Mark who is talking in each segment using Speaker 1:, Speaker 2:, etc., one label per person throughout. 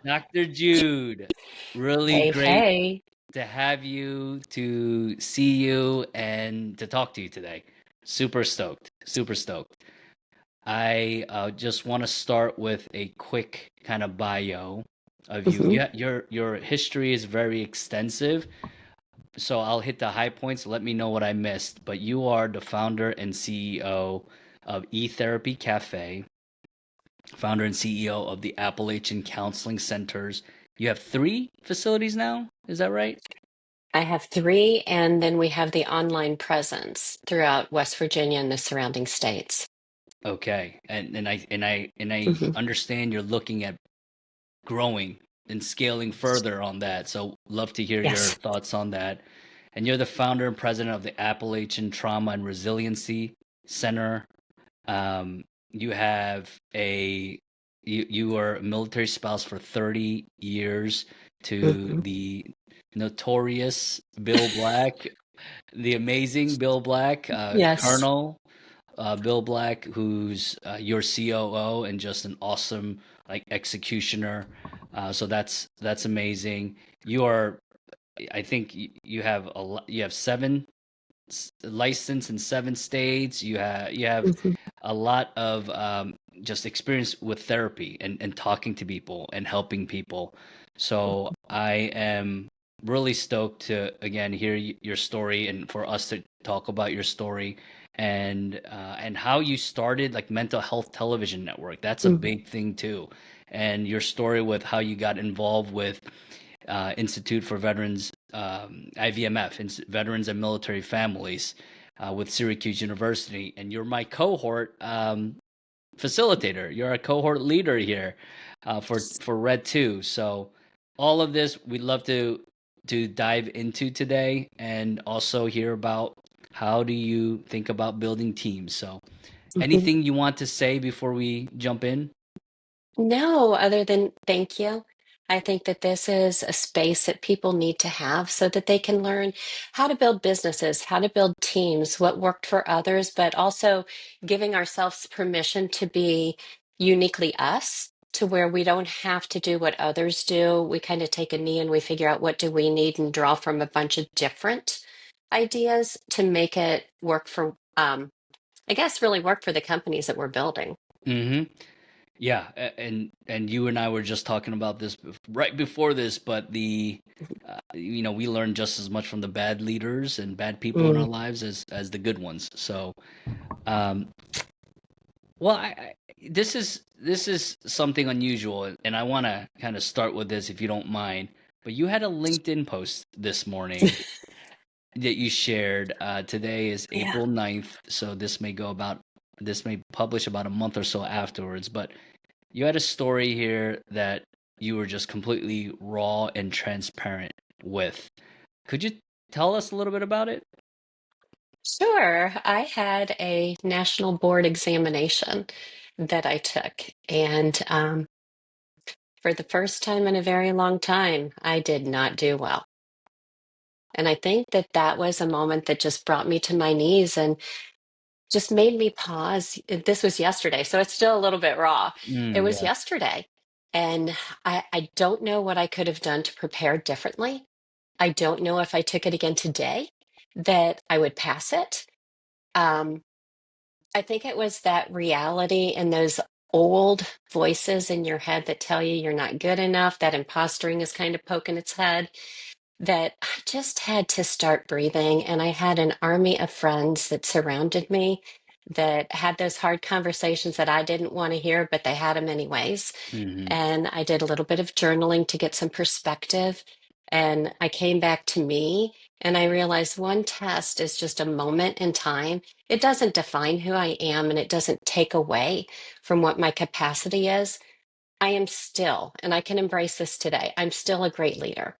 Speaker 1: Dr. Jude, really
Speaker 2: Hey,
Speaker 1: great
Speaker 2: hey.
Speaker 1: to have you, to see you, and to talk to you today. Super stoked. Super stoked. I just want to start with a quick kind of bio of you.
Speaker 2: hmm
Speaker 1: Yeah, your history is very extensive, so I'll hit the high points. Let me know what I missed. But you are the founder and CEO of E-Therapy Cafe, founder and CEO of the Appalachian Counseling Centers. You have three facilities now, is that right?
Speaker 2: I have three, and then we have the online presence throughout West Virginia and the surrounding states.
Speaker 1: Okay. And I
Speaker 2: hmm
Speaker 1: understand you're looking at growing and scaling further on that. So love to hear your
Speaker 2: Yes.
Speaker 1: thoughts on that. And you're the founder and president of the Appalachian Trauma and Resiliency Center. You have a you were a military spouse for 30 years to
Speaker 2: hmm
Speaker 1: the notorious Bill Black, the amazing Bill Black,
Speaker 2: Yes.
Speaker 1: Colonel Bill Black, who's your COO and just an awesome like executioner. So that's amazing. You are, I think you have you have seven license in 7 states. You have
Speaker 2: hmm
Speaker 1: a lot of just experience with therapy and talking to people and helping people. So I am really stoked to again hear your story and for us to talk about your story and how you started like mental health television network. That's a
Speaker 2: hmm
Speaker 1: big thing too. And your story with how you got involved with Institute for Veterans, IVMF, Veterans and Military Families, with Syracuse University, and you're my cohort facilitator. You're a cohort leader here for Red Two. So all of this we'd love to dive into today, and also hear about how do you think about building teams. So
Speaker 2: hmm
Speaker 1: anything you want to say before we jump in?
Speaker 2: No, other than thank you. I think that this is a space that people need to have so that they can learn how to build businesses, how to build teams, what worked for others, but also giving ourselves permission to be uniquely us to where we don't have to do what others do. We kind of take a knee and we figure out what do we need and draw from a bunch of different ideas to make it work for, I guess, really work for the companies that we're building.
Speaker 1: Hmm. Yeah, and you and I were just talking about this right before this, but the we learn just as much from the bad leaders and bad people in our
Speaker 2: Mm,
Speaker 1: lives as the good ones. So, um, well, this is something unusual, and I want to kind of start with this if you don't mind. But you had a LinkedIn post this morning that you shared. Today is
Speaker 2: yeah.
Speaker 1: April 9th, so this may publish about a month or so afterwards, but you had a story here that you were just completely raw and transparent with. Could you tell us a little bit about it?
Speaker 2: Sure. I had a national board examination that I took. And for the first time in a very long time, I did not do well. And I think that that was a moment that just brought me to my knees and just made me pause. This was yesterday, so it's still a little bit raw. It was
Speaker 1: Yeah.
Speaker 2: yesterday. And I don't know what I could have done to prepare differently. I don't know if I took it again today that I would pass it. Um, I think it was that reality and those old voices in your head that tell you you're not good enough, that impostering is kind of poking its head, that I just had to start breathing. And I had an army of friends that surrounded me that had those hard conversations that I didn't want to hear, but they had them anyways.
Speaker 1: Hmm.
Speaker 2: And I did a little bit of journaling to get some perspective. And I came back to me and I realized one test is just a moment in time. It doesn't define who I am and it doesn't take away from what my capacity is. I am still, and I can embrace this today, I'm still a great leader.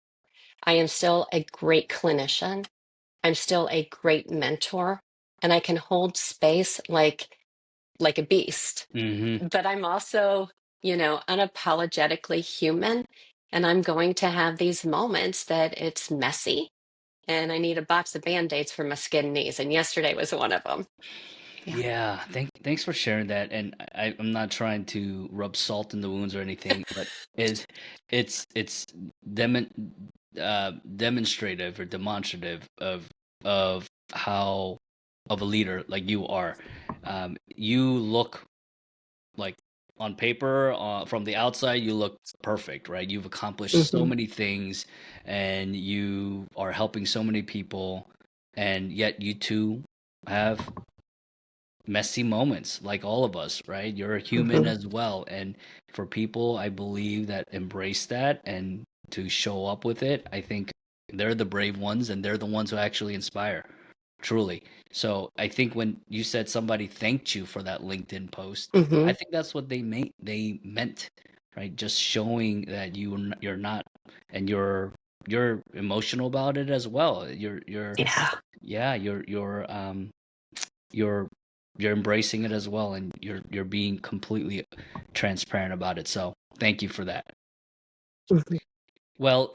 Speaker 2: I am still a great clinician. I'm still a great mentor. And I can hold space like a beast,
Speaker 1: Hmm.
Speaker 2: but I'm also, unapologetically human. And I'm going to have these moments that it's messy and I need a box of band aids for my skin knees. And yesterday was one of them. Yeah.
Speaker 1: Yeah, thanks for sharing that. And I'm not trying to rub salt in the wounds or anything, but is it's demon demonstrative or demonstrative of how of a leader like you are. You look like on paper, from the outside, you look perfect, right? You've accomplished so
Speaker 2: Hmm.
Speaker 1: many things, and you are helping so many people, and yet you too have messy moments like all of us, right? You're a human
Speaker 2: Hmm.
Speaker 1: as well. And for people, I believe, that embrace that and to show up with it, I think they're the brave ones and they're the ones who actually inspire, truly. So I think when you said somebody thanked you for that LinkedIn post, I
Speaker 2: Hmm.
Speaker 1: think that's what they meant, right? Just showing that you're not, and you're emotional about it as well.
Speaker 2: Yeah.
Speaker 1: Yeah, you're you're embracing it as well, and you're being completely transparent about it, so thank you for that.
Speaker 2: Hmm.
Speaker 1: Well,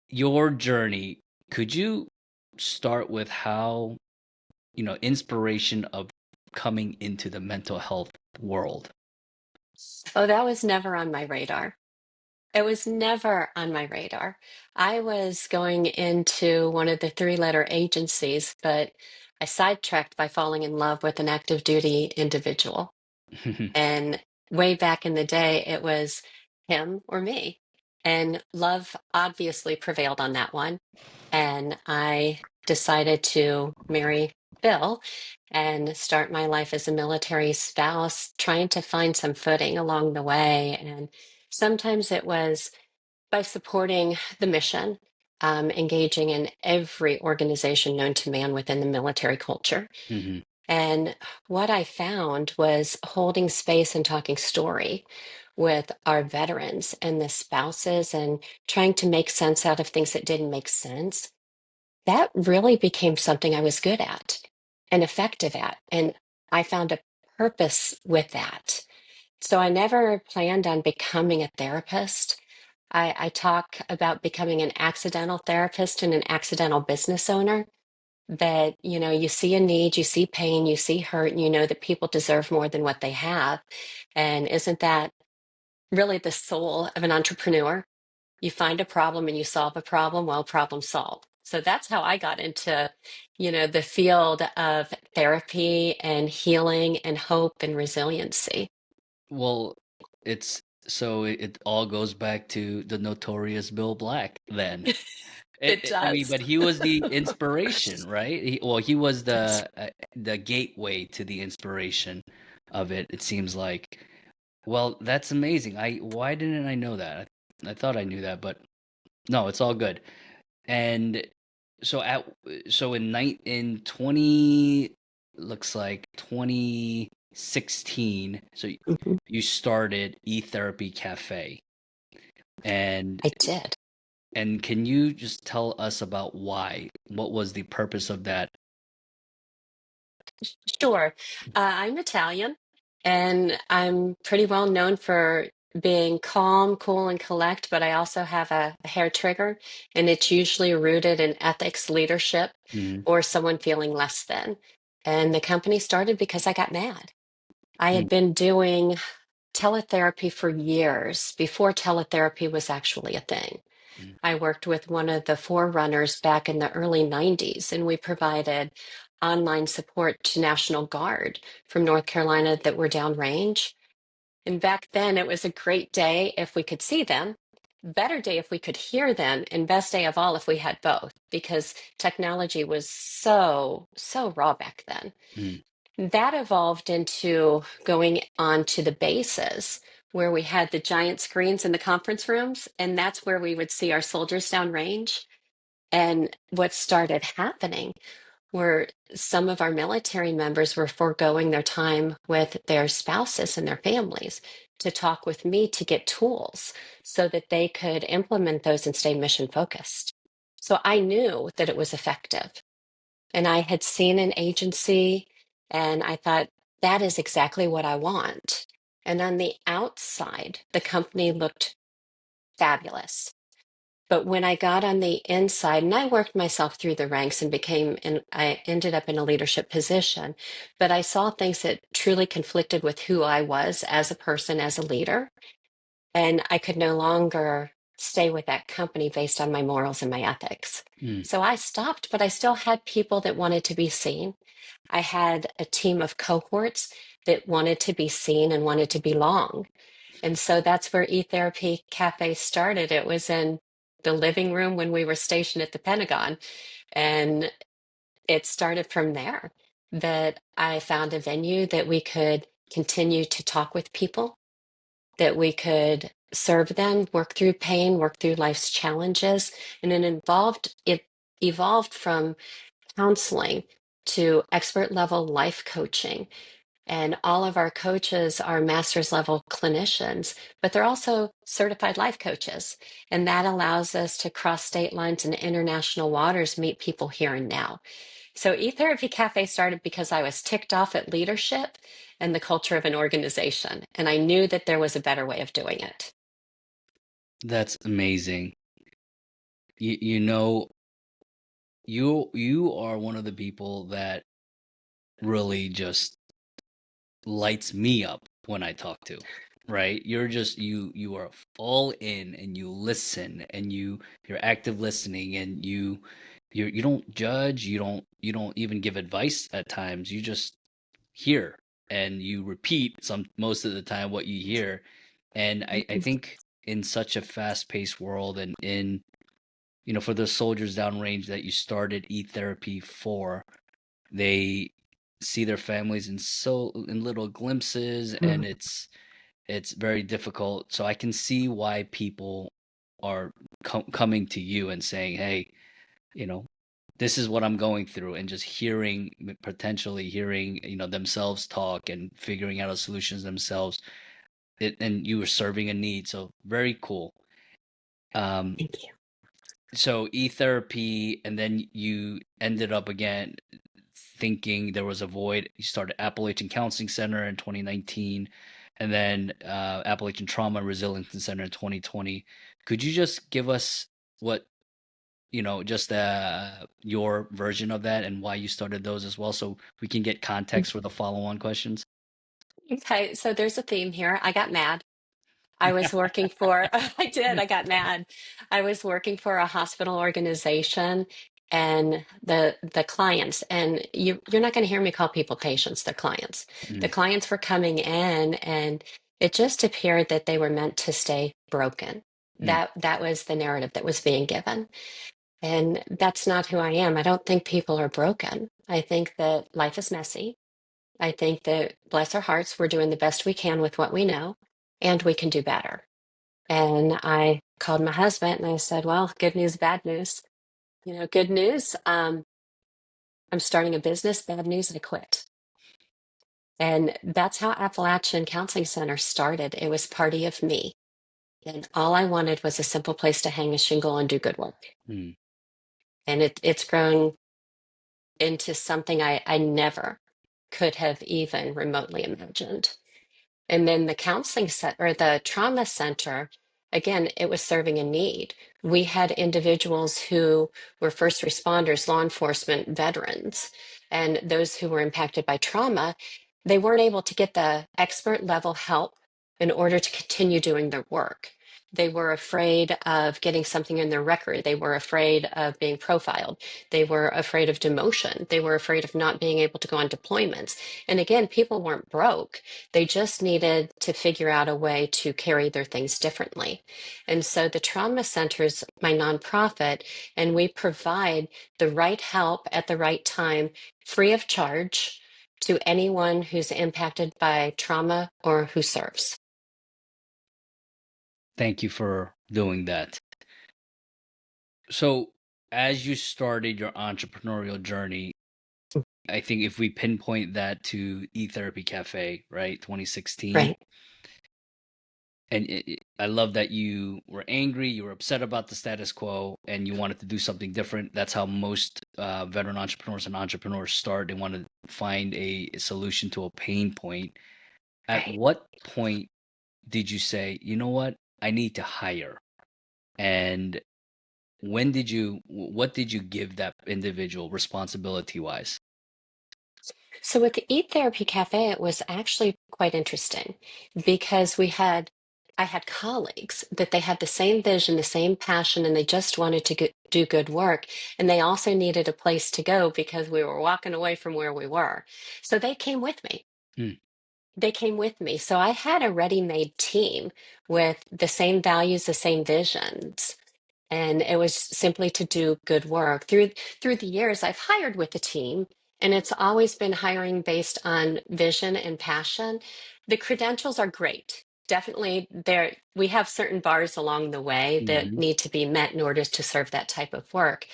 Speaker 1: your journey, could you start with how, inspiration of coming into the mental health world?
Speaker 2: Oh, that was never on my radar. It was never on my radar. I was going into one of the three-letter agencies, but I sidetracked by falling in love with an active duty individual. And way back in the day, it was him or me. And love obviously prevailed on that one. And I decided to marry Bill and start my life as a military spouse, trying to find some footing along the way. And sometimes it was by supporting the mission, engaging in every organization known to man within the military culture.
Speaker 1: Mhm,
Speaker 2: And what I found was holding space and talking story with our veterans and the spouses and trying to make sense out of things that didn't make sense. That really became something I was good at and effective at. And I found a purpose with that. So I never planned on becoming a therapist. I talk about becoming an accidental therapist and an accidental business owner, that you see a need, you see pain, you see hurt, and you know that people deserve more than what they have. And isn't that really the soul of an entrepreneur? You find a problem and you solve a problem. Well, problem solved. So that's how I got into the field of therapy and healing and hope and resiliency.
Speaker 1: well, it all goes back to the notorious Bill Black then.
Speaker 2: It
Speaker 1: I mean,
Speaker 2: does.
Speaker 1: but he was the inspiration, right? He was
Speaker 2: Yes.
Speaker 1: the gateway to the inspiration of it. It seems like. Well, that's amazing. Why didn't I know that? I thought I knew that, but no, it's all good. And so in 20, looks like 2016. So
Speaker 2: Mhm.
Speaker 1: you started eTherapy Cafe, and
Speaker 2: I did.
Speaker 1: can you just tell us about why? What was the purpose of that?
Speaker 2: Sure. I'm Italian, and I'm pretty well known for being calm, cool, and collect, but I also have a hair trigger, and it's usually rooted in ethics, leadership,
Speaker 1: Mhm.
Speaker 2: or someone feeling less than. And the company started because I got mad. I
Speaker 1: Mm,
Speaker 2: had been doing teletherapy for years before teletherapy was actually a thing.
Speaker 1: mm,
Speaker 2: I worked with one of the forerunners back in the early 90s, and we provided online support to National Guard from North Carolina that were downrange. And back then, it was a great day if we could see them, better day if we could hear them, and best day of all if we had both, because technology was so raw back then.
Speaker 1: mm,
Speaker 2: That evolved into going on to the bases where we had the giant screens in the conference rooms, and that's where we would see our soldiers downrange. And what started happening were some of our military members were foregoing their time with their spouses and their families to talk with me to get tools so that they could implement those and stay mission focused. So I knew that it was effective. And I had seen an agency and I thought, that is exactly what I want. And on the outside, the company looked fabulous. But when I got on the inside, and I worked myself through the ranks and and I ended up in a leadership position, but I saw things that truly conflicted with who I was as a person, as a leader. And I could no longer stay with that company based on my morals and my ethics.
Speaker 1: Mm.
Speaker 2: So I stopped, but I still had people that wanted to be seen. I had a team of cohorts that wanted to be seen and wanted to belong. And so that's where eTherapy Cafe started. It was in the living room when we were stationed at the Pentagon. And it started from there that I found a venue that we could continue to talk with people, that we could serve them, work through pain, work through life's challenges. And it evolved from counseling to expert level life coaching, and all of our coaches are master's level clinicians, but they're also certified life coaches. And that allows us to cross state lines and international waters, meet people here and now. So eTherapy Cafe started because I was ticked off at leadership and the culture of an organization. And I knew that there was a better way of doing it.
Speaker 1: That's amazing. You know, you are one of the people that really just lights me up when I talk to, right? You're just you are all in and you listen and you're active listening and you don't judge, you don't even give advice at times. You just hear and you repeat some most of the time what you hear. And I think in such a fast-paced world and in for the soldiers downrange that you started e-therapy for, they see their families in little glimpses, and
Speaker 2: Mhm.
Speaker 1: it's very difficult. So I can see why people are coming to you and saying, "Hey, you know, this is what I'm going through," and just potentially hearing, themselves talk and figuring out solutions themselves. And you were serving a need, so very cool. Um,
Speaker 2: Thank you.
Speaker 1: so e-therapy, and then you ended up again thinking there was a void. You started Appalachian Counseling Center in 2019, and then Appalachian Trauma and Resilience Center in 2020. Could you just give us what, just your version of that and why you started those as well, so we can get context for the follow-on questions?
Speaker 2: Okay, so there's a theme here. I got mad. I was working for, I did, I got mad. I was working for a hospital organization, and the clients, and you're not going to hear me call people patients, they're clients. The
Speaker 1: Mm,
Speaker 2: clients were coming in, and it just appeared that they were meant to stay broken.
Speaker 1: mm,
Speaker 2: That was the narrative that was being given. And that's not who I am. I don't think people are broken. I think that life is messy. I think that, bless our hearts, we're doing the best we can with what we know, and we can do better. And I called my husband and I said, well, good news, bad news. Good news, I'm starting a business. Bad news, I quit. And that's how Appalachian Counseling Center started. It was party of me. And all I wanted was a simple place to hang a shingle and do good work.
Speaker 1: mm.
Speaker 2: And it's grown into something I never could have even remotely imagined. And then the counseling set or the trauma center, again, it was serving a need. We had individuals who were first responders, law enforcement, veterans, and those who were impacted by trauma. They weren't able to get the expert level help in order to continue doing their work. They were afraid of getting something in their record. They were afraid of being profiled. They were afraid of demotion. They were afraid of not being able to go on deployments. And again, people weren't broke, they just needed to figure out a way to carry their things differently. And so the Trauma Center is my nonprofit, and we provide the right help at the right time, free of charge, to anyone who's impacted by trauma or who serves.
Speaker 1: Thank you for doing that. So, as you started your entrepreneurial journey, I think if we pinpoint that to eTherapy Cafe, right, 2016,
Speaker 2: Right.
Speaker 1: and I love that you were angry, you were upset about the status quo, and you wanted to do something different. That's how most veteran entrepreneurs and entrepreneurs start. They want to find a solution to a pain point. At
Speaker 2: Right.
Speaker 1: what point did you say, you know what, I need to hire? And what did you give that individual responsibility wise?
Speaker 2: So with the Eat Therapy Cafe, it was actually quite interesting because I had colleagues that they had the same vision, the same passion, and they just wanted to do good work. And they also needed a place to go because we were walking away from where we were. So they came with me.
Speaker 1: Mm,
Speaker 2: They came with me. So I had a ready-made team with the same values, the same visions, and it was simply to do good work. Through the years I've hired with the team, and it's always been hiring based on vision and passion. The credentials are great. Definitely there we have certain bars along the way that
Speaker 1: mhm,
Speaker 2: need to be met in order to serve that type of work.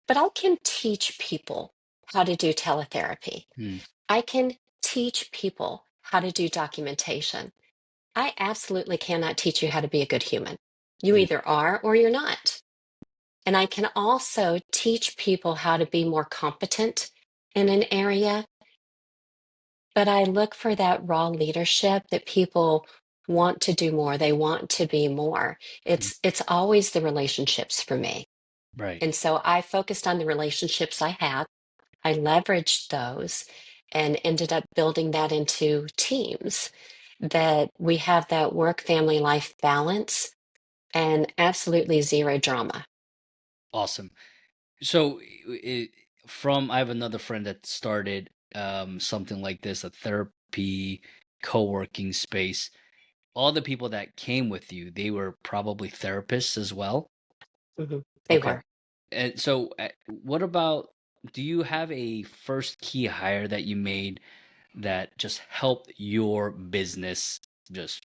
Speaker 2: But I can teach people how to do teletherapy.
Speaker 1: mm,
Speaker 2: I can teach people how to do documentation. I absolutely cannot teach you how to be a good human. You
Speaker 1: mm,
Speaker 2: either are or you're not. And I can also teach people how to be more competent in an area, but I look for that raw leadership that people want to do more, they want to be more.
Speaker 1: mm,
Speaker 2: It's always the relationships for me.
Speaker 1: right.
Speaker 2: And so I focused on the relationships I had. I leveraged those and ended up building that into teams that we have that work family life balance and absolutely zero drama.
Speaker 1: Awesome. So I have another friend that started something like this, a therapy co-working space. All the people that came with you, they were probably therapists as well.
Speaker 2: They
Speaker 1: Okay.
Speaker 2: were.
Speaker 1: And so, what about, do you have a first key hire that you made that just helped your business just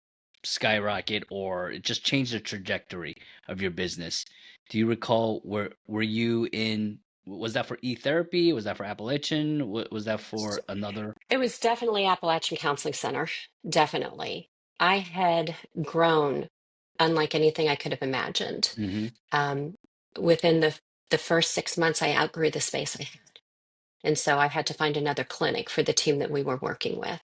Speaker 1: skyrocket, or it just changed the trajectory of your business? Do you recall, were you in, was that for e-therapy? Was that for Appalachian? Was that for another?
Speaker 2: It was definitely Appalachian Counseling Center. Definitely. I had grown unlike anything I could have imagined.
Speaker 1: Hmm.
Speaker 2: Um, within the first 6 months, I outgrew the space I had. And so I had to find another clinic for the team that we were working with.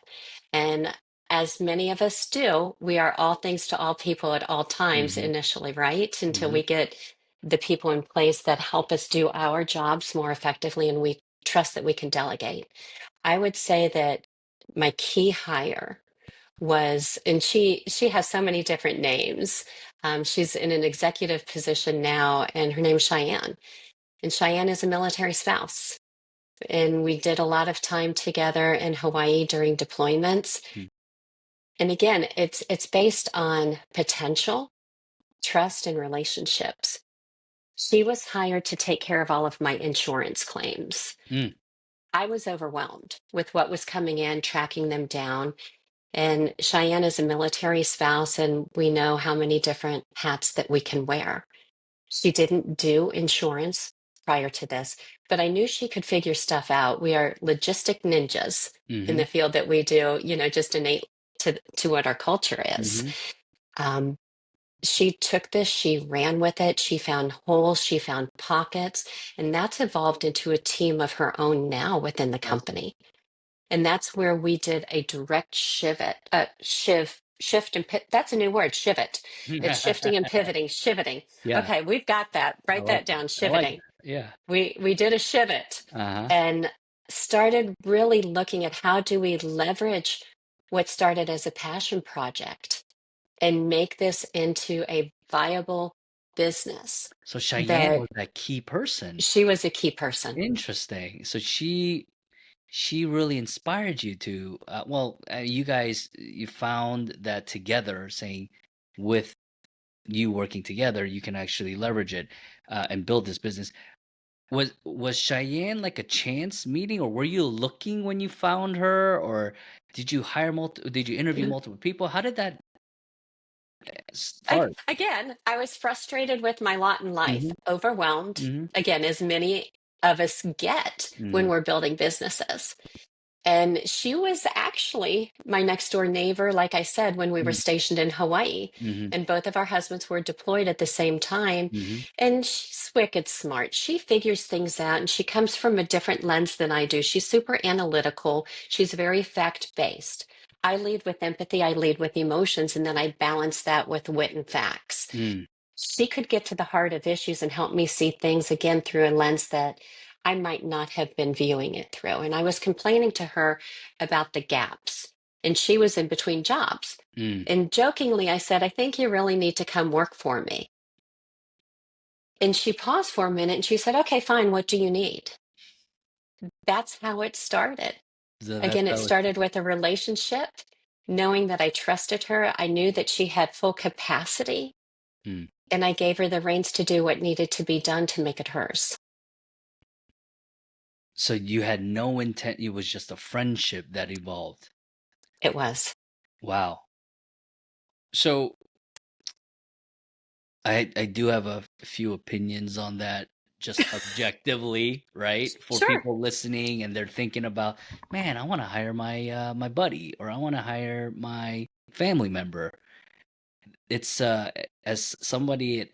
Speaker 2: And as many of us do, we are all things to all people at all times
Speaker 1: Hmm.
Speaker 2: initially, right? Until
Speaker 1: Hmm.
Speaker 2: we get the people in place that help us do our jobs more effectively and we trust that we can delegate. I would say that my key hire was, and she has so many different names. She's in an executive position now, and her name's Cheyenne. And Cheyenne is a military spouse. And we did a lot of time together in Hawaii during deployments. And again, it's based on potential, trust, and relationships. She was hired to take care of all of my insurance claims.
Speaker 1: Mm,
Speaker 2: I was overwhelmed with what was coming in, tracking them down. And Cheyenne is a military spouse, and we know how many different hats that we can wear. She didn't do insurance prior to this, but I knew she could figure stuff out. We are logistic ninjas in
Speaker 1: hmm.
Speaker 2: the field that we do, just innate to what our culture is.
Speaker 1: Hmm.
Speaker 2: Um, she took this, she ran with it, she found holes, she found pockets, and that's evolved into a team of her own now within the
Speaker 1: Awesome.
Speaker 2: company. And that's where we did a direct shift and pit. That's a new word, shivet. It's shifting and pivoting, shiveting.
Speaker 1: Yeah,
Speaker 2: Okay, we've got that.
Speaker 1: I
Speaker 2: Write
Speaker 1: like
Speaker 2: that
Speaker 1: that.
Speaker 2: down,
Speaker 1: I like
Speaker 2: shiveting.
Speaker 1: that. Yeah.
Speaker 2: We did a shivet
Speaker 1: Uh-huh.
Speaker 2: and started really looking at how do we leverage what started as a passion project and make this into a viable business.
Speaker 1: So Cheyenne
Speaker 2: That
Speaker 1: was that key person.
Speaker 2: she was a key person.
Speaker 1: Interesting. So she really inspired you to, you guys, you found that together, saying, with you working together, you can actually leverage it, and build this business. Was Cheyenne like a chance meeting, or were you looking when you found her, or did you interview multiple people? How did that start?
Speaker 2: Again, I was frustrated with my lot in life,
Speaker 1: Mhm,
Speaker 2: overwhelmed,
Speaker 1: mhm,
Speaker 2: again, as many of us get when
Speaker 1: mhm,
Speaker 2: we're building businesses. And she was actually my next door neighbor, like I said, when we were
Speaker 1: mhm,
Speaker 2: stationed in Hawaii.
Speaker 1: mhm,
Speaker 2: And both of our husbands were deployed at the same time.
Speaker 1: mhm,
Speaker 2: And she's wicked smart. She figures things out and she comes from a different lens than I do. She's super analytical. She's very fact based. I lead with empathy, I lead with emotions, and then I balance that with wit and facts.
Speaker 1: mm.
Speaker 2: she could get to the heart of issues and help me see things again through a lens that I might not have been viewing it through. And I was complaining to her about the gaps, and she was in between jobs.
Speaker 1: Mm.
Speaker 2: And jokingly, I said, I think you really need to come work for me. And she paused for a minute and she said, okay, fine. What do you need? That's how it started.
Speaker 1: So that's
Speaker 2: Again, it
Speaker 1: how it
Speaker 2: started with a relationship, knowing that I trusted her. I knew that she had full capacity,
Speaker 1: mm.
Speaker 2: and I gave her the reins to do what needed to be done to make it hers.
Speaker 1: So you had no intent, it was just a friendship that evolved.
Speaker 2: It was.
Speaker 1: Wow. So I do have a few opinions on that, just objectively, right? For
Speaker 2: Sure.
Speaker 1: people listening and they're thinking about, man, I want to hire my my buddy, or I want to hire my family member. It's as somebody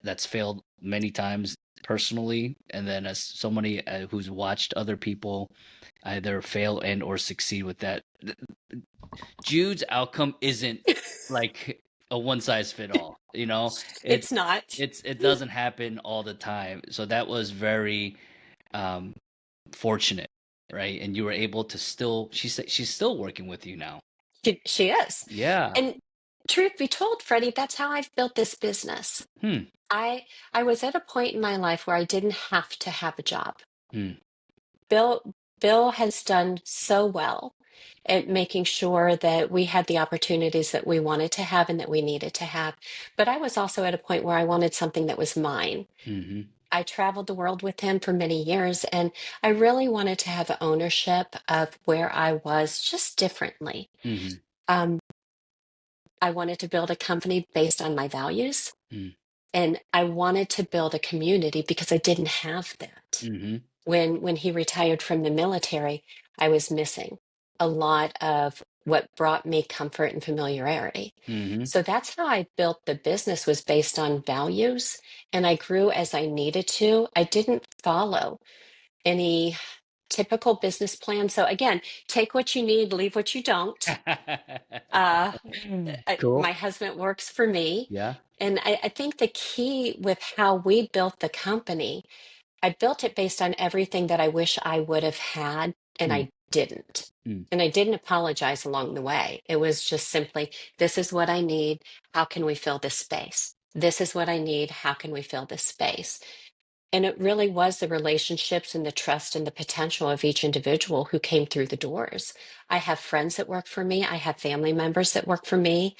Speaker 1: that's failed many times personally, and then as somebody who's watched other people either fail and or succeed with that, Jude's outcome isn't like a one size fit all. You know, it
Speaker 2: It's not.
Speaker 1: it doesn't happen all the time. So that was very um fortunate, right? And you were able to still, she's still working with you now.
Speaker 2: She is.
Speaker 1: Yeah.
Speaker 2: And truth be told, Freddie, that's how I've built this business.
Speaker 1: Hmm.
Speaker 2: I I was at a point in my life where I didn't have to have a job.
Speaker 1: Hmm.
Speaker 2: Bill has done so well at making sure that we had the opportunities that we wanted to have and that we needed to have. But I was also at a point where I wanted something that was mine.
Speaker 1: Mm-hmm.
Speaker 2: I traveled the world with him for many years, and I really wanted to have ownership of where I was just differently.
Speaker 1: Mm-hmm.
Speaker 2: Um, I wanted to build a company based on my values,
Speaker 1: Mm.
Speaker 2: and I wanted to build a community because I didn't have that.
Speaker 1: Mm-hmm.
Speaker 2: When he retired from the military, I was missing a lot of what brought me comfort and familiarity.
Speaker 1: Mm-hmm.
Speaker 2: So that's how I built the business, was based on values, and I grew as I needed to. I didn't follow any typical business plan. So again, take what you need, leave what you don't. Uh,
Speaker 1: Cool.
Speaker 2: my husband works for me.
Speaker 1: Yeah.
Speaker 2: And I think the key with how we built the company, I built it based on everything that I wish I would have had, and
Speaker 1: Mm.
Speaker 2: I didn't.
Speaker 1: Mm.
Speaker 2: And I didn't apologize along the way. It was just simply, this is what I need. How can we fill this space? This is what I need. How can we fill this space? And it really was the relationships and the trust and the potential of each individual who came through the doors. I have friends that work for me. I have family members that work for me.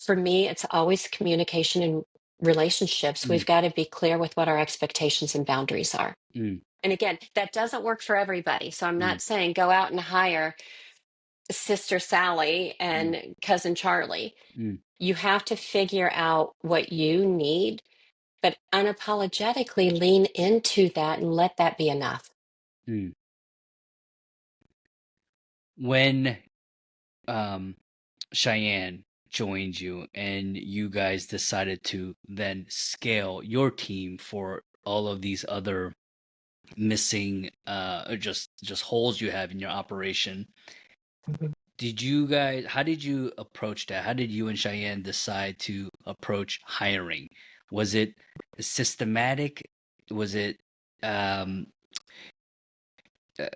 Speaker 2: For me, it's always communication and relationships.
Speaker 1: Mm.
Speaker 2: We've got to be clear with what our expectations and boundaries are.
Speaker 1: Mm.
Speaker 2: And again, that doesn't work for everybody. So I'm
Speaker 1: Mm.
Speaker 2: not saying go out and hire Sister Sally
Speaker 1: Mm.
Speaker 2: and Cousin Charlie.
Speaker 1: Mm.
Speaker 2: You have to figure out what you need, but unapologetically lean into that and let that be enough.
Speaker 1: Mm. When um Cheyenne joined you and you guys decided to then scale your team for all of these other missing or just holes you have in your operation, did you guys, how did you approach that? How did you and Cheyenne decide to approach hiring? Was it systematic? Was it um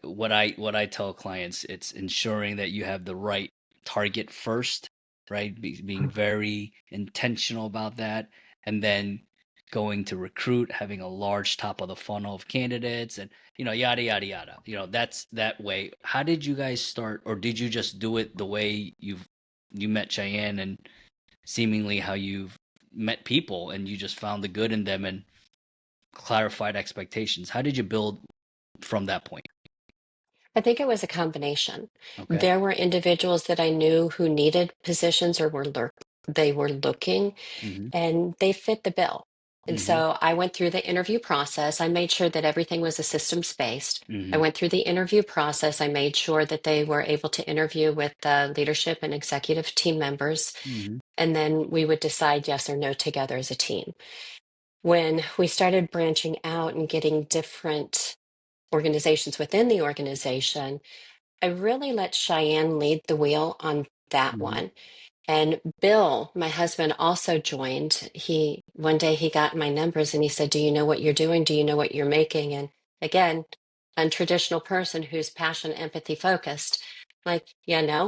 Speaker 1: what I tell clients, it's ensuring that you have the right target first, right? Being very intentional about that, and then going to recruit, having a large top of the funnel of candidates, and yada yada yada. That's that way. How did you guys start, or did you just do it the way you met Cheyenne, and seemingly how you've met people, and you just found the good in them and clarified expectations? How did you build from that point?
Speaker 2: I think it was a combination.
Speaker 1: Okay.
Speaker 2: There were individuals that I knew who needed positions or they were looking,
Speaker 1: Mm-hmm.
Speaker 2: and they fit the bill. And
Speaker 1: Mm-hmm.
Speaker 2: so I went through the interview process. I made sure that everything was a systems based. I
Speaker 1: Mm-hmm.
Speaker 2: went through the interview process. I made sure that they were able to interview with the leadership and executive team members.
Speaker 1: Mm-hmm.
Speaker 2: And then we would decide yes or no together as a team. When we started branching out and getting different organizations within the organization, I really let Cheyenne lead the wheel on that
Speaker 1: Mm-hmm.
Speaker 2: one. And Bill, my husband, also joined. One day he got my numbers and he said, "Do you know what you're doing? Do you know what you're making?" And again, untraditional person who's passion, empathy focused. Like, yeah, no.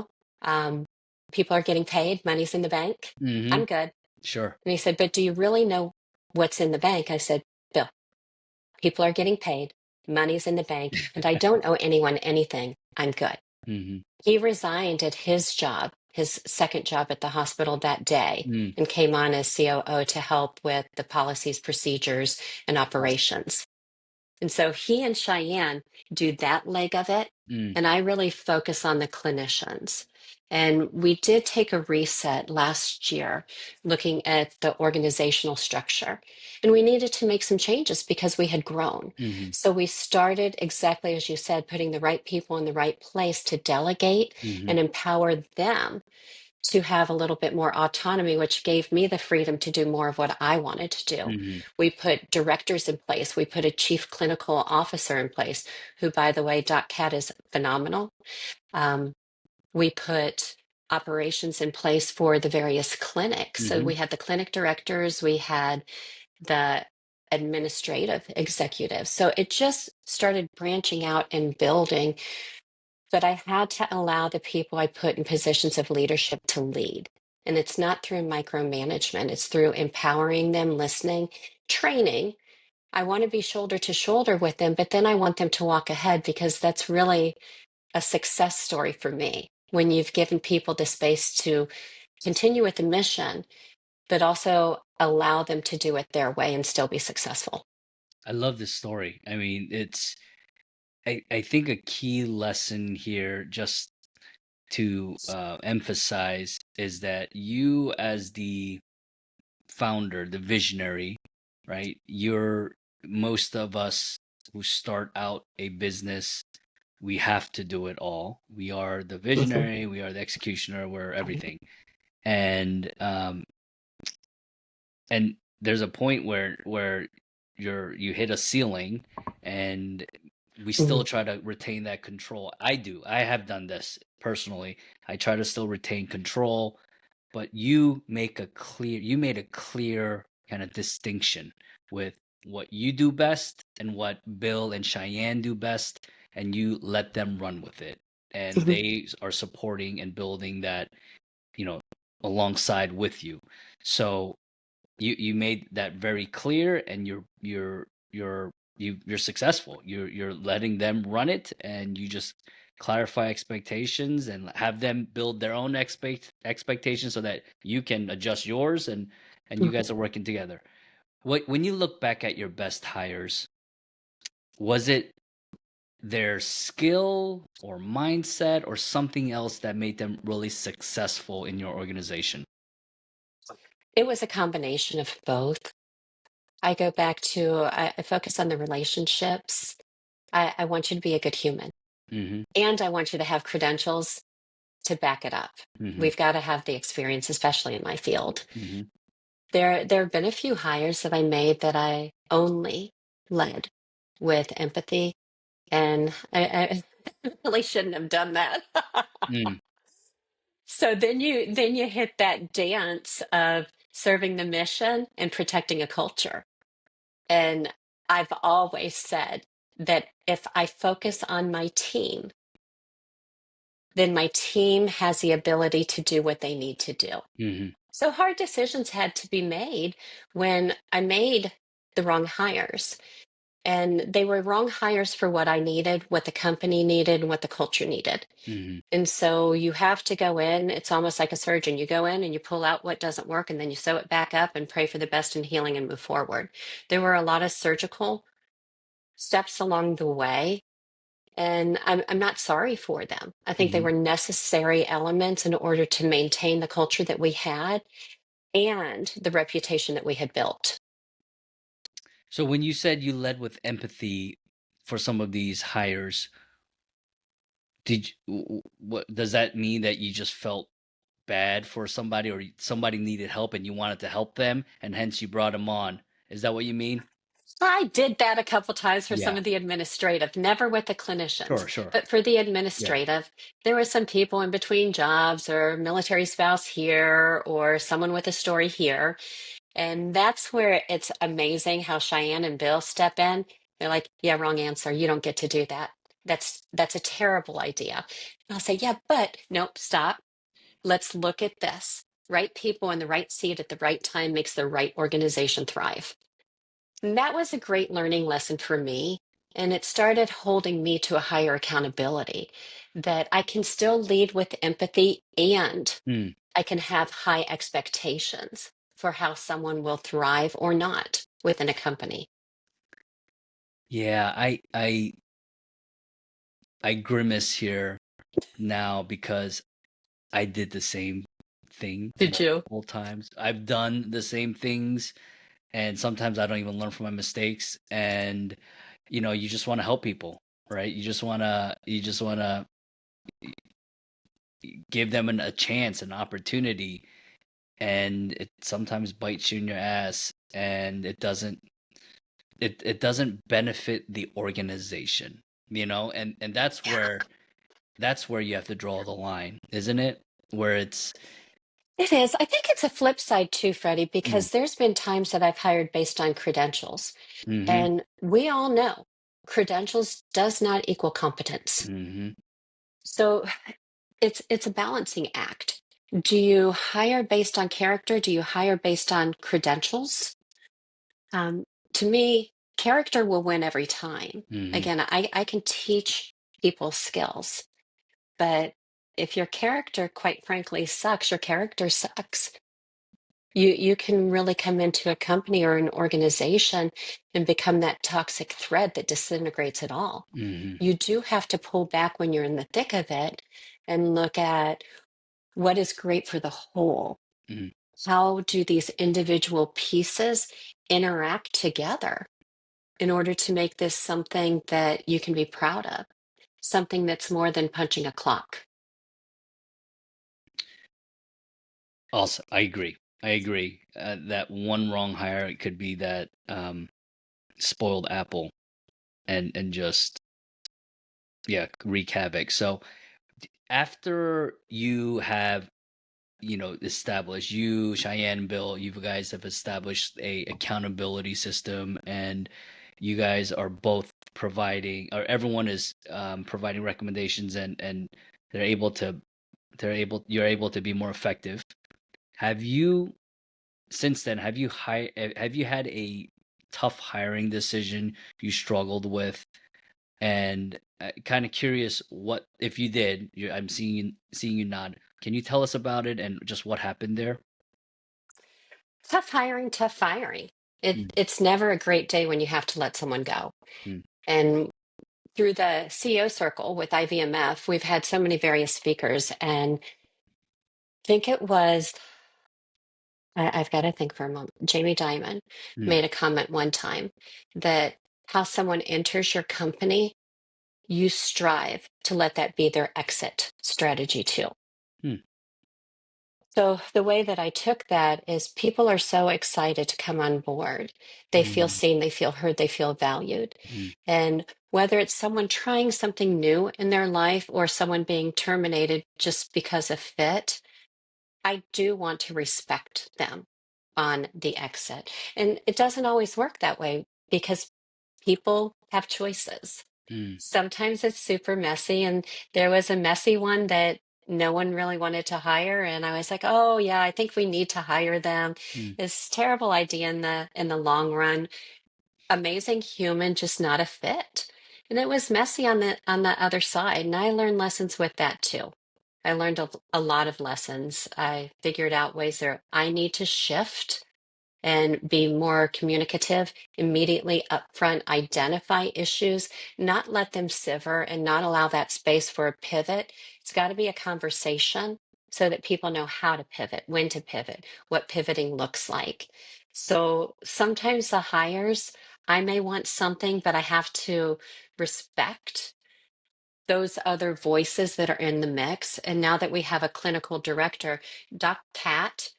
Speaker 2: Um, People are getting paid, money's in the bank.
Speaker 1: Mm-hmm.
Speaker 2: I'm good.
Speaker 1: Sure.
Speaker 2: And he said, "But do you really know what's in the bank?" I said, "Bill, people are getting paid, money's in the bank, and I don't owe anyone anything. I'm good."
Speaker 1: Mm-hmm.
Speaker 2: He resigned at his job, his second job at the hospital that day,
Speaker 1: Mm.
Speaker 2: and came on as COO to help with the policies, procedures, and
Speaker 1: Awesome.
Speaker 2: operations. And so he and Cheyenne do that leg of it.
Speaker 1: Mm.
Speaker 2: And I really focus on the clinicians. And we did take a reset last year looking at the organizational structure. And we needed to make some changes because we had grown.
Speaker 1: Mm-hmm.
Speaker 2: So we started, exactly as you said, putting the right people in the right place to delegate
Speaker 1: Mm-hmm.
Speaker 2: and empower them to have a little bit more autonomy, which gave me the freedom to do more of what I wanted to do.
Speaker 1: Mm-hmm.
Speaker 2: We put directors in place. We put a chief clinical officer in place, who, by the way, Doc Cat is phenomenal. Um, we put operations in place for the various clinics. So
Speaker 1: Mm-hmm.
Speaker 2: we had the clinic directors, we had the administrative executives. So it just started branching out and building, but I had to allow the people I put in positions of leadership to lead. And it's not through micromanagement, it's through empowering them, listening, training. I want to be shoulder to shoulder with them, but then I want them to walk ahead because that's really a success story for me. When you've given people the space to continue with the mission, but also allow them to do it their way and still be successful.
Speaker 1: I love this story. I mean, I think a key lesson here, just to emphasize, is that you, as the founder, the visionary, right? Most of us who start out a business, we have to do it all. We are the
Speaker 2: Mhm.
Speaker 1: visionary, we are the executioner, we're everything. And and there's a point where you hit a ceiling, and we still
Speaker 2: Mhm.
Speaker 1: try to retain that control. I have done this personally. I try to still retain control, but you made a clear kind of distinction with what you do best and what Bill and Cheyenne do best, and you let them run with it, and
Speaker 2: Mhm.
Speaker 1: they are supporting and building that, you know, alongside with you. So you made that very clear, and you're successful. You're letting them run it, and you just clarify expectations and have them build their own expectations so that you can adjust yours, and you
Speaker 2: Mhm.
Speaker 1: guys are working together. When you look back at your best hires, was it their skill or mindset or something else that made them really successful in your organization?
Speaker 2: It was a combination of both. I go back to, I focus on the relationships. I want you to be a good human,
Speaker 1: Mm-hmm.
Speaker 2: and I want you to have credentials to back it up.
Speaker 1: Mm-hmm.
Speaker 2: We've got to have the experience, especially in my field.
Speaker 1: Mm-hmm.
Speaker 2: There have been a few hires that I made that I only led with empathy, and I really shouldn't have done that.
Speaker 1: Mm.
Speaker 2: So then you hit that dance of serving the mission and protecting a culture. And I've always said that if I focus on my team, then my team has the ability to do what they need to do.
Speaker 1: Mm-hmm.
Speaker 2: So hard decisions had to be made when I made the wrong hires. And they were wrong hires for what I needed, what the company needed, and what the culture needed.
Speaker 1: Mm-hmm.
Speaker 2: And so you have to go in, it's almost like a surgeon. You go in and you pull out what doesn't work, and then you sew it back up and pray for the best in healing and move forward. There were a lot of surgical steps along the way, and I'm not sorry for them. I think they
Speaker 1: Mm-hmm.
Speaker 2: were necessary elements in order to maintain the culture that we had and the reputation that we had built.
Speaker 1: So when you said you led with empathy for some of these hires, what does that mean? That you just felt bad for somebody, or somebody needed help and you wanted to help them, and hence you brought them on? Is that what you mean?
Speaker 2: I did that a couple times for some
Speaker 1: Yeah.
Speaker 2: of the administrative, never with the
Speaker 1: Sure,
Speaker 2: clinicians,
Speaker 1: sure.
Speaker 2: but for the
Speaker 1: Yeah.
Speaker 2: administrative, there were some people in between jobs or military spouse here or someone with a story here. And that's where it's amazing how Cheyenne and Bill step in. They're like, yeah, wrong answer. You don't get to do that. That's a terrible idea. And I'll say, yeah, but nope, stop. Let's look at this. Right people in the right seat at the right time makes the right organization thrive. And that was a great learning lesson for me. And it started holding me to a higher accountability that I can still lead with empathy and
Speaker 1: Mm.
Speaker 2: I can have high expectations for how someone will thrive or not within a company.
Speaker 1: Yeah, I grimace here now because I did the same thing
Speaker 2: Did you?
Speaker 1: multiple times. I've done the same things, and sometimes I don't even learn from my mistakes. And you just want to help people, right? You just wanna give them a chance, an opportunity, and it sometimes bites you in your ass, and it doesn't benefit the organization, and that's where you have to draw the line, isn't it? Where it's
Speaker 2: It is. I think it's a flip side too, Freddie,
Speaker 1: mm,
Speaker 2: because there's been times that I've hired based on credentials.
Speaker 1: mhm,
Speaker 2: And we all know credentials does not equal competence.
Speaker 1: mhm,
Speaker 2: So it's a balancing act. Do you hire based on character? Do you hire based on credentials? Um, to me, character will win every time.
Speaker 1: mhm,
Speaker 2: Again, I can teach people skills, but if your character, quite frankly, sucks, your character sucks. You can really come into a company or an organization and become that toxic thread that disintegrates it all.
Speaker 1: mhm,
Speaker 2: You do have to pull back when you're in the thick of it and look at what is great for the whole.
Speaker 1: mhm.
Speaker 2: How do these individual pieces interact together in order to make this something that you can be proud of, something that's more than punching a clock?
Speaker 1: Also, I agree. I agree. That one wrong hire, it could be that spoiled apple, and just, yeah, wreak havoc. So after you have established, you, Cheyenne, and Bill, you guys have established a accountability system, and you guys are both providing, or everyone is providing recommendations, and they're able to you're able to be more effective. Have you Since then, have you had a tough hiring decision you struggled with? And kind of curious, what if you did? I'm seeing you nod. Can you tell us about it and just what happened there?
Speaker 2: Tough hiring, tough firing.
Speaker 1: Mm,
Speaker 2: It's never a great day when you have to let someone go.
Speaker 1: mm,
Speaker 2: And through the CEO circle with IVMF, we've had so many various speakers, and I think it was, I've got to think for a moment. Jamie Dimon
Speaker 1: mm,
Speaker 2: made a comment one time that how someone enters your company, you strive to let that be their exit strategy too.
Speaker 1: mm,
Speaker 2: So the way that I took that is people are so excited to come on board. They feel
Speaker 1: mm,
Speaker 2: seen, they feel heard, they feel valued.
Speaker 1: mm,
Speaker 2: And whether it's someone trying something new in their life or someone being terminated just because of fit, I do want to respect them on the exit. And it doesn't always work that way because people have choices.
Speaker 1: mm,
Speaker 2: Sometimes it's super messy, and there was a messy one that no one really wanted to hire, and I was like, "Oh yeah, I think we need to hire them."
Speaker 1: mm,
Speaker 2: It's a terrible idea in the long run. Amazing human, just not a fit. And it was messy on the other side, and I learned lessons with that too. I learned a lot of lessons. I figured out ways that I need to shift and be more communicative, immediately upfront identify issues, not let them sever and not allow that space for a pivot. It's got to be a conversation so that people know how to pivot, when to pivot, what pivoting looks like. So sometimes the hires, I may want something, but I have to respect those other voices that are in the mix. And now that we have a clinical director, Doc Pat,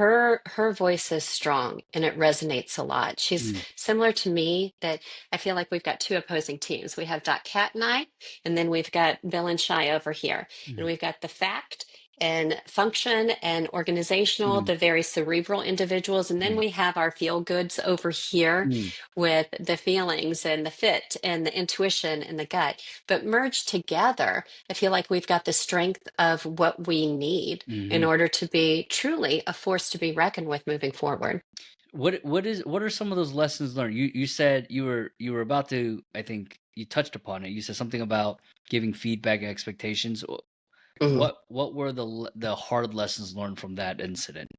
Speaker 2: her voice is strong and it resonates a lot. She's
Speaker 1: Mm,
Speaker 2: similar to me, that I feel like we've got two opposing teams. We have Dot Cat and I, and then we've got Bill and Shy over here. And
Speaker 1: mm,
Speaker 2: we've got the fact and function and organizational,
Speaker 1: mm,
Speaker 2: the very cerebral individuals. And then
Speaker 1: mm,
Speaker 2: we have our feel goods over here
Speaker 1: mm,
Speaker 2: with the feelings and the fit and the intuition and the gut. But merged together, I feel like we've got the strength of what we need in
Speaker 1: mhm.
Speaker 2: order to be truly a force to be reckoned with moving forward.
Speaker 1: What are some of those lessons learned? You said you were about to, I think you touched upon it. You said something about giving feedback and expectations.
Speaker 2: Mhm.
Speaker 1: What were the hard lessons learned from that incident?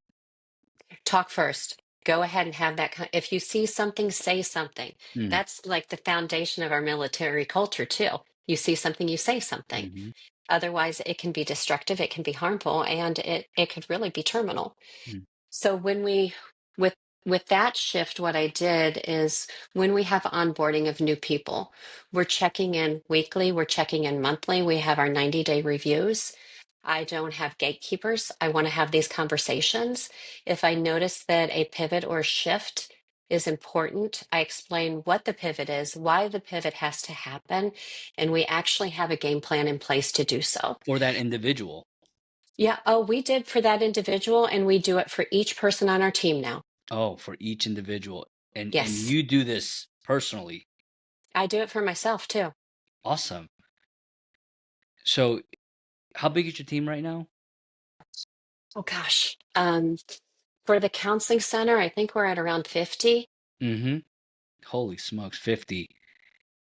Speaker 2: Talk first. Go ahead and have that. If you see something, say something.
Speaker 1: Mm,
Speaker 2: That's like the foundation of our military culture, too. You see something, you say something.
Speaker 1: mhm,
Speaker 2: Otherwise, it can be destructive, it can be harmful, and it could really be terminal.
Speaker 1: mm,
Speaker 2: So when we with with that shift, what I did is when we have onboarding of new people, we're checking in weekly, we're checking in monthly, we have our 90-day reviews. I don't have gatekeepers. I want to have these conversations. If I notice that a pivot or shift is important, I explain what the pivot is, why the pivot has to happen, and we actually have a game plan in place to do so.
Speaker 1: for that individual.
Speaker 2: Yeah, oh, we did for that individual, and we do it for each person on our team now.
Speaker 1: Oh, for each individual. And
Speaker 2: Yes,
Speaker 1: you do this personally.
Speaker 2: I do it for myself too.
Speaker 1: Awesome. So, how big is your team right now?
Speaker 2: Oh gosh. For the counseling center, I think we're at around 50.
Speaker 1: Mhm. Holy smokes, 50.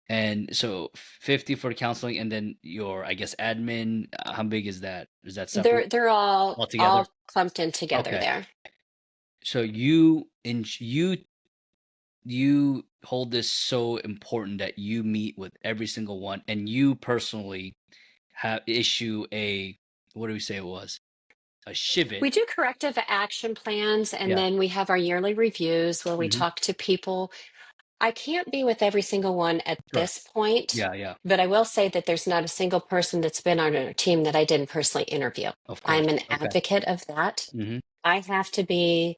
Speaker 1: And so 50 for counseling and then your, I guess, admin, how big is that? Is that separate
Speaker 2: They're
Speaker 1: altogether?
Speaker 2: all clumped in together
Speaker 1: Okay.
Speaker 2: there.
Speaker 1: So you hold this so important that you meet with every single one and you personally have issue a, what do we say it was? A Shivet.
Speaker 2: We do corrective action plans, and
Speaker 1: Yeah.
Speaker 2: then we have our yearly reviews where we
Speaker 1: Mhm.
Speaker 2: talk to people. I can't be with every single one at
Speaker 1: Sure.
Speaker 2: this point,
Speaker 1: Yeah, yeah.
Speaker 2: but I will say that there's not a single person that's been on our team that I didn't personally interview.
Speaker 1: Of course.
Speaker 2: I'm an
Speaker 1: Okay.
Speaker 2: advocate of that.
Speaker 1: Mhm.
Speaker 2: I have to be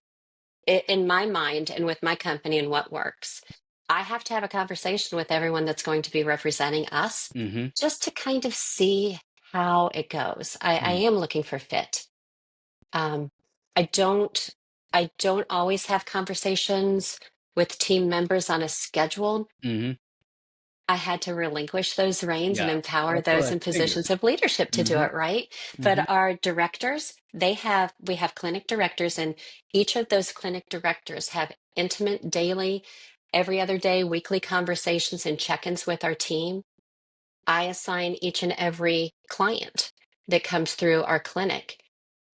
Speaker 2: in my mind and with my company and what works. I have to have a conversation with everyone that's going to be representing us
Speaker 1: Mhm.
Speaker 2: just to kind of see how it goes. I
Speaker 1: Mm.
Speaker 2: am looking for fit. Um, I don't I don't always have conversations with team members on a schedule.
Speaker 1: Mhm.
Speaker 2: I had to relinquish those reins and
Speaker 1: Yeah.
Speaker 2: empower
Speaker 1: That's what
Speaker 2: those
Speaker 1: I
Speaker 2: in
Speaker 1: figured.
Speaker 2: positions of leadership to do
Speaker 1: Mhm.
Speaker 2: it right.
Speaker 1: Mhm.
Speaker 2: But our directors, we have clinic directors, and each of those clinic directors have intimate daily, every other day, weekly conversations and check-ins with our team. I assign each and every client that comes through our clinic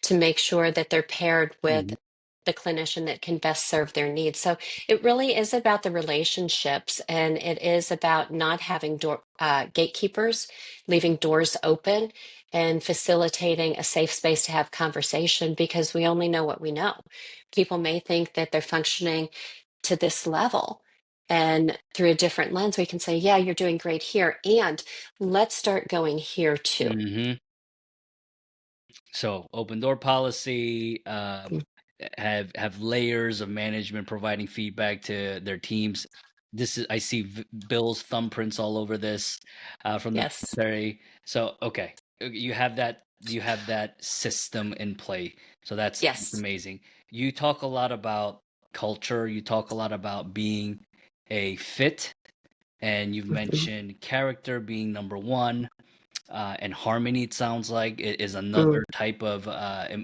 Speaker 2: to make sure that they're paired with
Speaker 1: Mhm.
Speaker 2: the clinician that can best serve their needs. So it really is about the relationships, and it is about not having gatekeepers, leaving doors open, and facilitating a safe space to have conversation because we only know what we know. People may think that they're functioning to this level. And through a different lens, we can say, yeah, you're doing great here. And let's start going here too.
Speaker 1: Mhm. So open door policy,
Speaker 2: Mm.
Speaker 1: have layers of management providing feedback to their teams. This is I see Bill's thumbprints all over this from the
Speaker 2: Yes.
Speaker 1: military. So okay, you have that system in play. So that's
Speaker 2: Yes.
Speaker 1: amazing. You talk a lot about culture. You talk a lot about being a fit, and you've
Speaker 2: Mhm.
Speaker 1: mentioned character being number one. And harmony, it sounds like, is
Speaker 2: Mm.
Speaker 1: another type of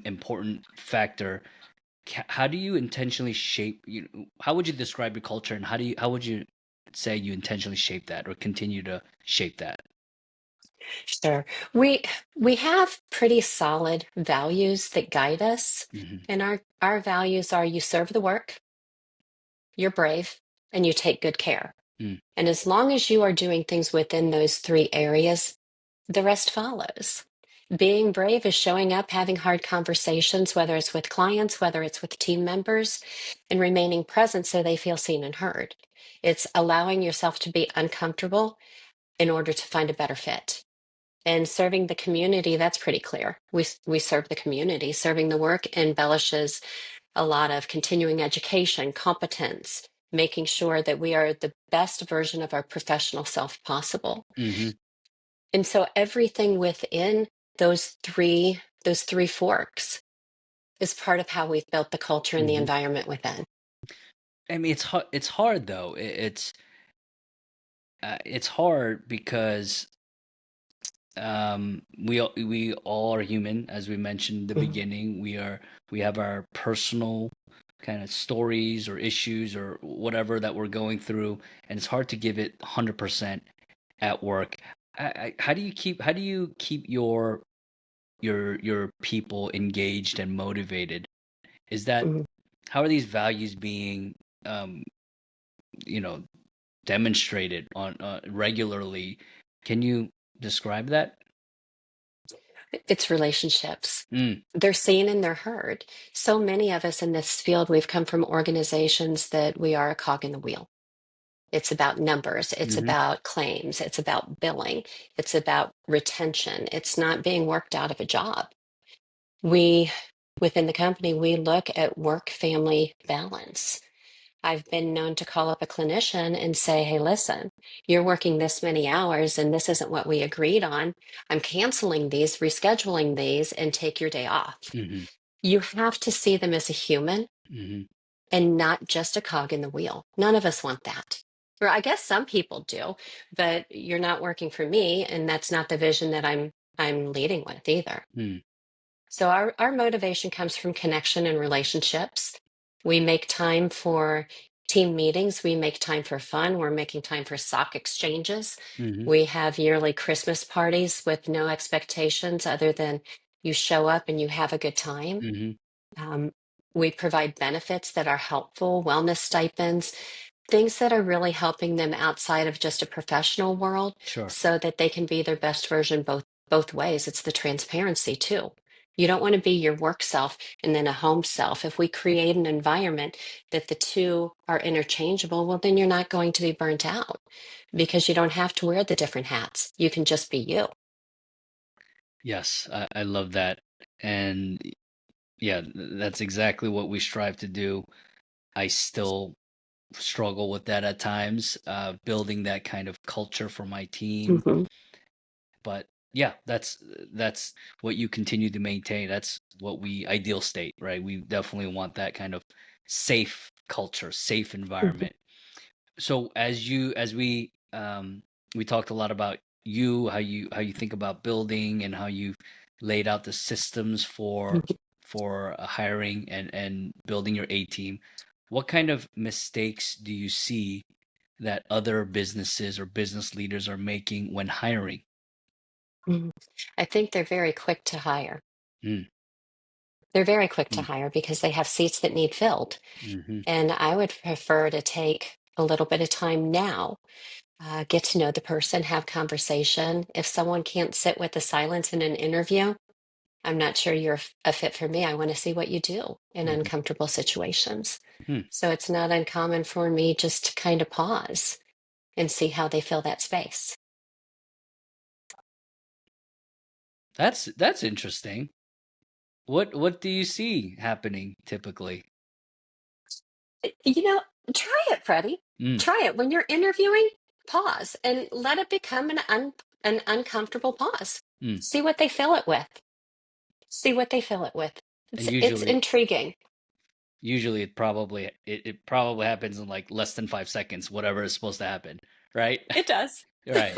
Speaker 1: important factor. How do you intentionally shape? How would you describe your culture, and how would you say you intentionally shape that or continue to shape that?
Speaker 2: Sure. We we have pretty solid values that guide us.
Speaker 1: Hmm.
Speaker 2: And our values are you serve the work, you're brave, and you take good care.
Speaker 1: Mm,
Speaker 2: And as long as you are doing things within those three areas, the rest follows. Being brave is showing up, having hard conversations, whether it's with clients, whether it's with team members, and remaining present so they feel seen and heard. It's allowing yourself to be uncomfortable in order to find a better fit. And serving the community, that's pretty clear. We serve the community. Serving the work embellishes a lot of continuing education, competence, making sure that we are the best version of our professional self possible.
Speaker 1: Mm-hmm.
Speaker 2: And so everything within those three forks is part of how we've built the culture and the
Speaker 1: Mm-hmm.
Speaker 2: environment within.
Speaker 1: I mean, it's hard though. It's hard because we all are human, as we mentioned in the
Speaker 2: Mhm.
Speaker 1: beginning. We have our personal kind of stories or issues or whatever that we're going through, and it's hard to give it 100% at work. How do you keep your people engaged and motivated? Is that
Speaker 2: Mhm.
Speaker 1: how are these values being um you know demonstrated on regularly? Can you describe that?
Speaker 2: It's relationships.
Speaker 1: Mm,
Speaker 2: They're seen and they're heard. So many of us in this field, we've come from organizations that we are a cog in the wheel. It's about numbers, it's
Speaker 1: mm-hmm,
Speaker 2: about claims, it's about billing, it's about retention. It's not being worked out of a job. We, within the company, we look at work family balance. I've been known to call up a clinician and say, hey, listen, you're working this many hours and this isn't what we agreed on. I'm canceling these, rescheduling these, and take your day off.
Speaker 1: mm-hmm,
Speaker 2: You have to see them as a human
Speaker 1: mm-hmm,
Speaker 2: and not just a cog in the wheel. None of us want that. Or I guess some people do, but you're not working for me, and that's not the vision that I'm leading with either.
Speaker 1: mm,
Speaker 2: So our motivation comes from connection and relationships. We make time for team meetings. We make time for fun. We're making time for sock exchanges.
Speaker 1: mm-hmm,
Speaker 2: We have yearly Christmas parties with no expectations other than you show up and you have a good time.
Speaker 1: mm-hmm.
Speaker 2: Um, we provide benefits that are helpful, wellness stipends, things that are really helping them outside of just a professional world
Speaker 1: Sure.
Speaker 2: so that they can be their best version both ways. It's the transparency too. You don't want to be your work self and then a home self. If we create an environment that the two are interchangeable, well, then you're not going to be burnt out because you don't have to wear the different hats. You can just be you.
Speaker 1: Yes, I love that. And yeah, that's exactly what we strive to do. I still struggle with that at times, building that kind of culture for my team.
Speaker 2: Mhm.
Speaker 1: But yeah, that's what you continue to maintain. That's what we ideal state, right? We definitely want that kind of safe culture, safe
Speaker 2: Mhm.
Speaker 1: environment. So as we talked a lot about you, how you think about building and how you've laid out the systems for hiring and building your A team. What kind of mistakes do you see that other businesses or business leaders are making when hiring?
Speaker 2: Mhm. I think they're very quick to hire.
Speaker 1: Mm,
Speaker 2: They're very quick to
Speaker 1: mm,
Speaker 2: hire because they have seats that need filled.
Speaker 1: mhm,
Speaker 2: And I would prefer to take a little bit of time now, get to know the person, have conversation. If someone can't sit with the silence in an interview, I'm not sure you're a fit for me. I want to see what you do in
Speaker 1: mhm,
Speaker 2: uncomfortable situations.
Speaker 1: hmm.
Speaker 2: So it's not uncommon for me just to kind of pause and see how they fill that space.
Speaker 1: That's interesting. What do you see happening typically?
Speaker 2: You know, try it, Freddie.
Speaker 1: Mm,
Speaker 2: Try it. When you're interviewing, pause and let it become an uncomfortable pause.
Speaker 1: mm.
Speaker 2: See what they fill it with. See what they fill it with.
Speaker 1: And
Speaker 2: It's
Speaker 1: usually
Speaker 2: intriguing.
Speaker 1: usually it probably happens in like less than 5 seconds, whatever is supposed to happen, right?
Speaker 2: It does.
Speaker 1: Right.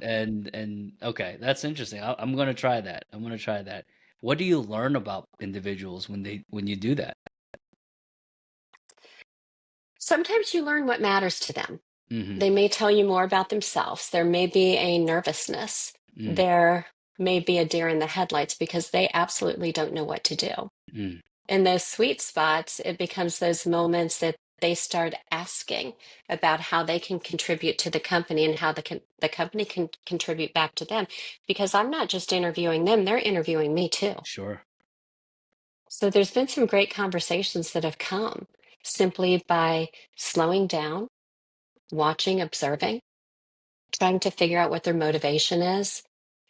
Speaker 1: And okay, that's interesting. I'm gonna try that. I'm gonna try that. What do you learn about individuals when you do that?
Speaker 2: Sometimes you learn what matters to them.
Speaker 1: Mm-hmm.
Speaker 2: They may tell you more about themselves. There may be a nervousness.
Speaker 1: Mm,
Speaker 2: There may be a deer in the headlights because they absolutely don't know what to do.
Speaker 1: mm,
Speaker 2: In those sweet spots, it becomes those moments that they start asking about how they can contribute to the company and how the company can contribute back to them. Because I'm not just interviewing them, they're interviewing me too.
Speaker 1: sure.
Speaker 2: So there's been some great conversations that have come simply by slowing down, watching, observing, trying to figure out what their motivation is,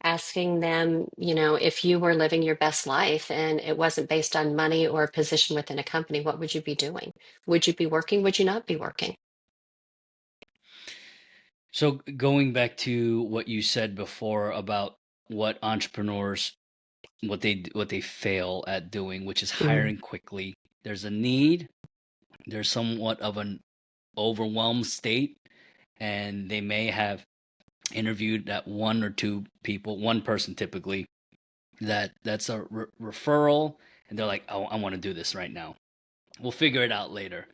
Speaker 2: asking them, if you were living your best life and it wasn't based on money or a position within a company, what would you be doing? Would you be working? Would you not be working?
Speaker 1: So going back to what you said before about what entrepreneurs what they fail at doing, which is
Speaker 2: Mm.
Speaker 1: hiring quickly. There's a need, there's somewhat of an overwhelmed state, and they may have interviewed that one or two people, one person typically, that's a referral, and they're like, "Oh, I want to do this right now. We'll figure it out later."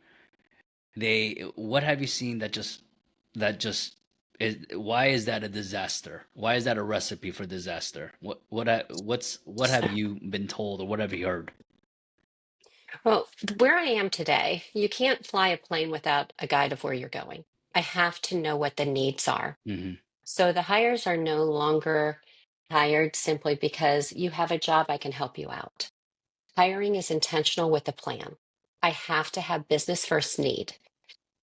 Speaker 1: What have you seen that just is, why is that a disaster? Why is that a recipe for disaster? What have you been told or what have you heard?
Speaker 2: Well, where I am today, you can't fly a plane without a guide of where you're going. I have to know what the needs are.
Speaker 1: Hmm.
Speaker 2: So the hires are no longer hired simply because you have a job, I can help you out. Hiring is intentional with a plan. I have to have business first need.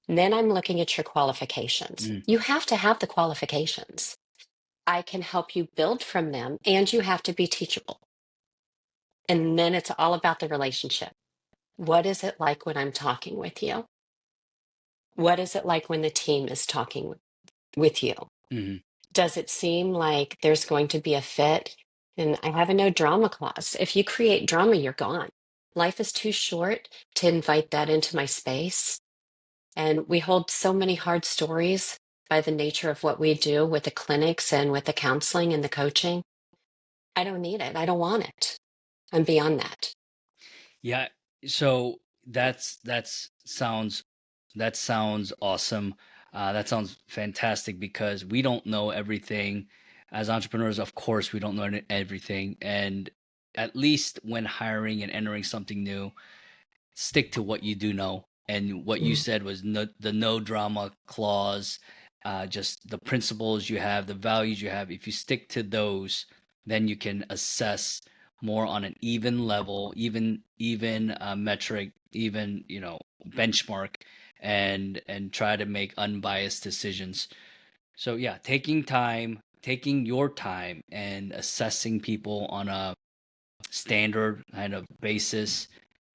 Speaker 2: And then I'm looking at your qualifications.
Speaker 1: Mm,
Speaker 2: You have to have the qualifications. I can help you build from them, and you have to be teachable. And then it's all about the relationship. What is it like when I'm talking with you? What is it like when the team is talking with you?
Speaker 1: mhm.
Speaker 2: Does it seem like there's going to be a fit? And I have a no drama clause. If you create drama, you're gone. Life is too short to invite that into my space. And we hold so many hard stories by the nature of what we do with the clinics and with the counseling and the coaching. I don't need it. I don't want it. I'm beyond that.
Speaker 1: Yeah, so that sounds awesome. That sounds fantastic because we don't know everything. As entrepreneurs, of course, we don't know everything. And at least when hiring and entering something new, stick to what you do know. And what you
Speaker 2: Mm.
Speaker 1: said was the no drama clause, just the principles you have, the values you have. If you stick to those, then you can assess more on an even level, even metric, even benchmark, and try to make unbiased decisions. So yeah, taking your time and assessing people on a standard kind of basis.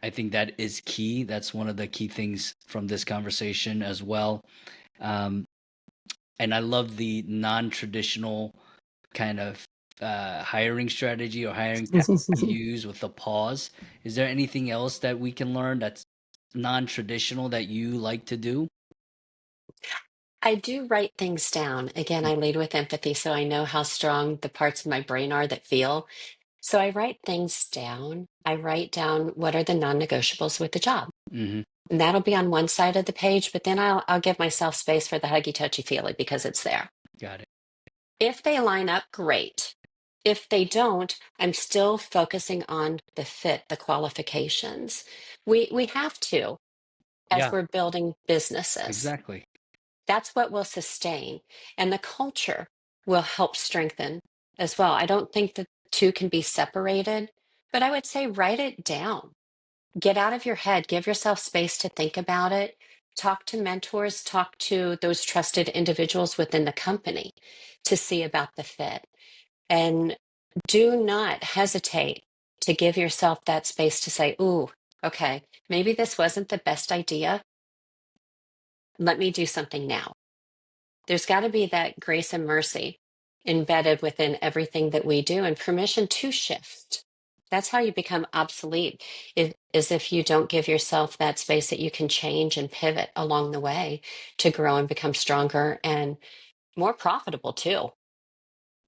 Speaker 1: I think that is key. That's one of the key things from this conversation as well. Um, and I love the non-traditional kind of hiring strategy or hiring tactic you use with the pause. Is there anything else that we can learn that's non-traditional that you like to do?
Speaker 2: I do write things down. Again, I lead with empathy, so I know how strong the parts of my brain are that feel. So I write things down. I write down what are the non-negotiables with the job.
Speaker 1: Mm-hmm.
Speaker 2: And that'll be on one side of the page, but then I'll give myself space for the huggy touchy feely because it's there.
Speaker 1: Got it.
Speaker 2: If they line up, great. If they don't, I'm still focusing on the fit, the qualifications. We have to as
Speaker 1: Yeah,
Speaker 2: we're building businesses.
Speaker 1: exactly.
Speaker 2: That's what will sustain. And the culture will help strengthen as well. I don't think the two can be separated, but I would say write it down. Get out of your head, give yourself space to think about it. Talk to mentors, talk to those trusted individuals within the company to see about the fit. And do not hesitate to give yourself that space to say, ooh, okay, maybe this wasn't the best idea. Let me do something now. There's got to be that grace and mercy embedded within everything that we do and permission to shift. That's how you become obsolete, is if you don't give yourself that space that you can change and pivot along the way to grow and become stronger and more profitable too.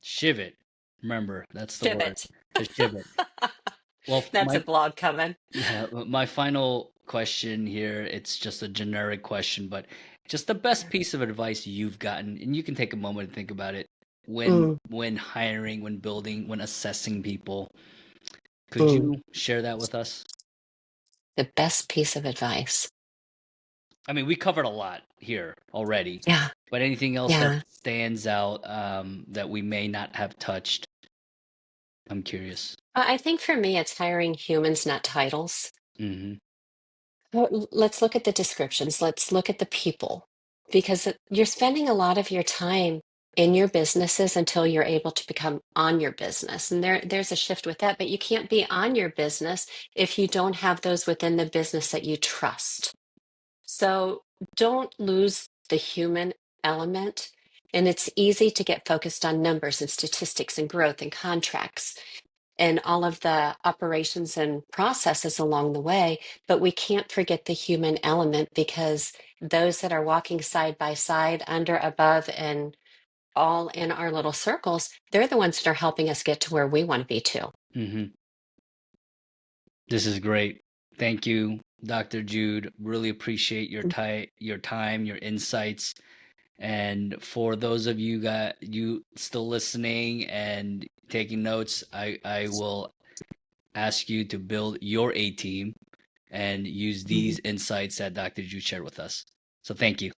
Speaker 1: Shivet. Remember, that's the word.
Speaker 2: Pivot.
Speaker 1: To shivet. Well,
Speaker 2: That's a blog coming.
Speaker 1: yeah, my final question here, it's just a generic question, but just the best piece of advice you've gotten, and you can take a moment to think about it
Speaker 2: Mm,
Speaker 1: when hiring, when building, when assessing people. Could
Speaker 2: mm.
Speaker 1: you share that with us?
Speaker 2: The best piece of advice.
Speaker 1: I mean, we covered a lot here already,
Speaker 2: Yeah,
Speaker 1: but anything else that
Speaker 2: yeah.
Speaker 1: stands out that we may not have touched? I'm curious.
Speaker 2: I think for me, it's hiring humans, not titles.
Speaker 1: Hmm.
Speaker 2: Well, let's look at the descriptions. Let's look at the people because you're spending a lot of your time. in your businesses until you're able to become on your business. And there's a shift with that, but you can't be on your business if you don't have those within the business that you trust. So don't lose the human element. And it's easy to get focused on numbers and statistics and growth and contracts and all of the operations and processes along the way. But we can't forget the human element, because those that are walking side by side, under, above, and all in our little circles, they're the ones that are helping us get to where we want to be too.
Speaker 1: Hmm. This is great. Thank you, Dr. Jude. Really appreciate your time, your insights. And for those of you still listening and taking notes, I will ask you to build your A team and use these insights that Dr. Jude shared with us. So thank you.